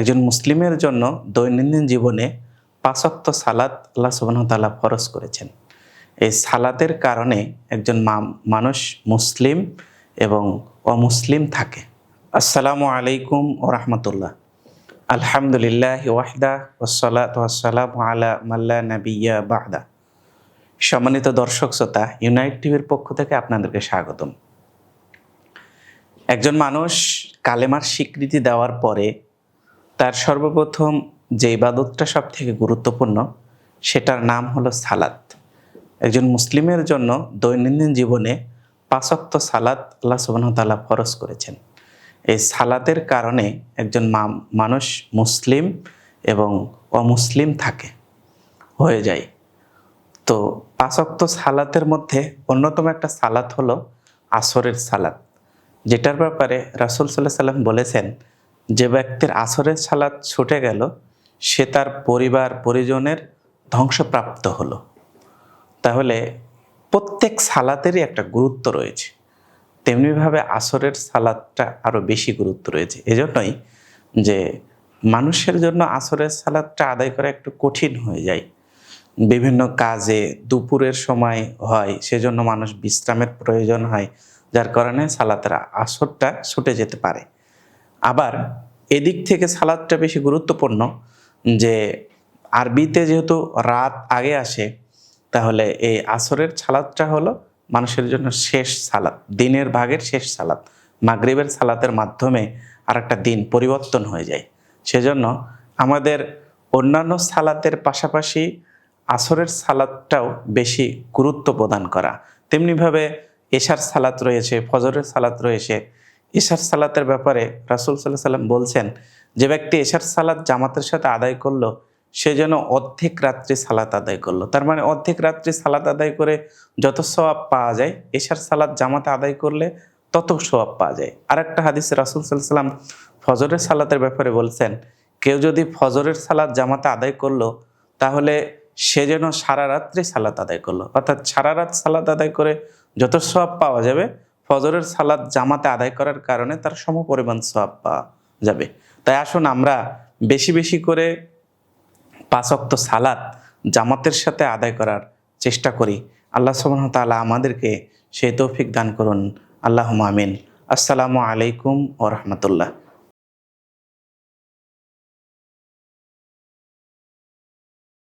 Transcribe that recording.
একজন মুসলিমের জন্য দৈনন্দিন জীবনে ৫ ওয়াক্ত সালাত আল্লাহ সুবহানাহু ওয়া তাআলা ফরজ করেছেন। এই সালাতের কারণে একজন মানুষ মুসলিম এবং অমুসলিম থাকে। আসসালামু আলাইকুম ওয়া রাহমাতুল্লাহ। আলহামদুলিল্লাহি ওয়াহদা ওয়াসসালাতু ওয়াসসালামু আলা মান লা নাবিয়্যা বা'দা। সম্মানিত দর্শক শ্রোতা, ইউনাইট টিভির পক্ষ থেকে আপনাদেরকে স্বাগতম। একজন মানুষ কালেমার স্বীকৃতি দেওয়ার পরে তার সর্বপ্রথম যে ইবাদতটা সবথেকে গুরুত্বপূর্ণ সেটার নাম হলো সালাত। একজন মুসলিমের জন্য দৈনন্দিন জীবনে ৫ ওয়াক্ত সালাত আল্লাহ সুবহানাহু ওয়া তাআলা ফরজ করেছেন। এই সালাতের কারণে একজন মানুষ মুসলিম এবং অমুসলিম থাকে হয়ে যায়। তো ৫ ওয়াক্ত সালাতের মধ্যে অন্যতম একটা সালাত হলো আসরের সালাত, যেটার ব্যাপারে রাসূল সাল্লাল্লাহু আলাইহি ওয়াসাল্লাম বলেছেন, যে ব্যক্তির আসরের সালাত ছুটে গেল সে তার পরিবার পরিজনের ধ্বংসপ্রাপ্ত হলো। তাহলে প্রত্যেক সালাতেরই একটা গুরুত্ব রয়েছে, তেমনিভাবে আসরের সালাতটা আরও বেশি গুরুত্ব রয়েছে। এজন্যই যে মানুষের জন্য আসরের সালাতটা আদায় করা একটু কঠিন হয়ে যায়। বিভিন্ন কাজে দুপুরের সময় হয়, সেজন্য মানুষ বিশ্রামের প্রয়োজন হয়, যার কারণে সালাতের আসরটা ছুটে যেতে পারে। আবার এদিক থেকে সালাতটা বেশি গুরুত্বপূর্ণ যে আরবিতে যেহেতু রাত আগে আসে, তাহলে এই আসরের সালাতটা হলো মানুষের জন্য শেষ সালাত, দিনের ভাগের শেষ সালাত। মাগরিবের সালাতের মাধ্যমে আরেকটা দিন পরিবর্তন হয়ে যায়। সেজন্য আমাদের অন্যান্য সালাতের পাশাপাশি আসরের সালাতটাও বেশি গুরুত্ব প্রদান করা। তেমনিভাবে এশার সালাত রয়েছে, ফজরের সালাত রয়েছে। এশার সালাতের ব্যাপারে রাসূল সাল্লাল্লাহু আলাইহি ওয়াসাল্লাম বলছেন, যে ব্যক্তি এশার সালাত জামাতের সাথে আদায় করলো সে যেন অর্ধেক রাত্রি সালাত আদায় করলো। তার মানে অর্ধেক রাত্রি সালাত আদায় করে যত সওয়াব পাওয়া যায়, এশার সালাত জামাতে আদায় করলে তত সওয়াব পাওয়া যায়। আরেকটা হাদিসে রাসূল সাল্লাল্লাহু আলাইহি ওয়াসাল্লাম ফজরের সালাতের ব্যাপারে বলছেন, কেউ যদি ফজরের সালাত জামাতে আদায় করলো তাহলে সে যেন সারা রাত্রি সালাত আদায় করলো। অর্থাৎ সারা রাত সালাত আদায় করে যত সওয়াব পাওয়া যাবে, ফজরের সালাত জামাতে আদায় করার কারণে তার সমপরিমাণ সওয়াব পাওয়া যাবে। তাই আসুন আমরা বেশি বেশি করে ৫ ওয়াক্ত সালাত জামাতের সাথে আদায় করার চেষ্টা করি। আল্লাহ সুবহানাহু ওয়া তাআলা আমাদেরকে সেই তৌফিক দান করুন। আল্লাহুম্মা আমিন। আসসালামু আলাইকুম ওয়া রাহমাতুল্লাহ।